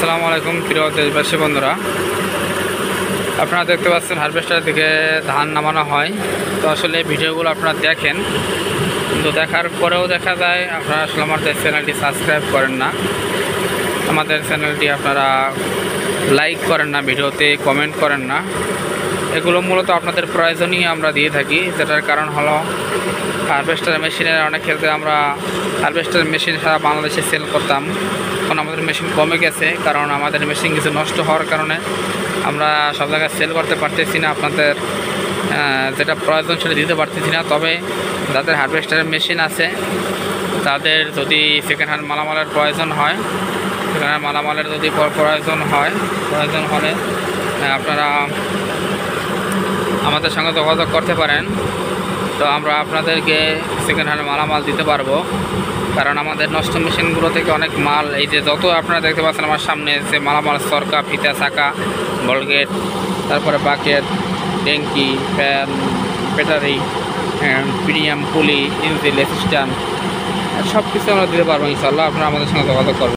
আসসালামু আলাইকুম প্রিয় দেশবাসী বন্ধুরা, আপনারা দেখতে পাচ্ছেন হারভেস্টার থেকে ধান নামানো হয়। তো আসলে ভিডিওগুলো আপনারা দেখেন, কিন্তু দেখার পরেও দেখা যায় আপনারা আসলে আমাদের চ্যানেলটি সাবস্ক্রাইব করেন না, আমাদের চ্যানেলটি আপনারা লাইক করেন না, ভিডিওতে কমেন্ট করেন না। এগুলো মূলত আপনাদের প্রয়োজনই আমরা দিয়ে থাকি, যেটার কারণ হলো হারভেস্টার মেশিনের অনেক ক্ষেত্রে আমরা হারভেস্টার মেশিন সারা বাংলাদেশে সেল করতাম। এখন আমাদের মেশিন কমে গেছে, কারণ আমাদের মেশিন কিছু নষ্ট হওয়ার কারণে আমরা সব জায়গায় সেল করতে পারতেছি না, আপনাদের যেটা প্রয়োজন সেটা দিতে পারতেছি না। তবে যাদের হারভেস্টারের মেশিন আছে তাদের যদি সেকেন্ড হ্যান্ড মালামালের প্রয়োজন হয়, সেকেন্ড হ্যান্ড মালামালের যদি প্রয়োজন হলে আপনারা আমাদের সঙ্গে যোগাযোগ করতে পারেন। তো আমরা আপনাদেরকে সেকেন্ড হ্যান্ড মালামাল দিতে পারবো, কারণ আমাদের নষ্ট মেশিনগুলো থেকে অনেক মাল, এই যে যত আপনারা দেখতে পাচ্ছেন আমার সামনে যে মালামাল, সরকা, ফিতা, চাকা, বলগেট, তারপরে বাকেট, ট্যাঙ্কি, ফ্যান, ব্যাটারি, প্রিমিয়াম পুলি, ইঞ্জিন, অ্যাসিস্ট্যান্ট, সব কিছু আমরা দিতে পারবো ইনশাল্লাহ। আপনারা আমাদের সঙ্গে যোগাযোগ করবেন।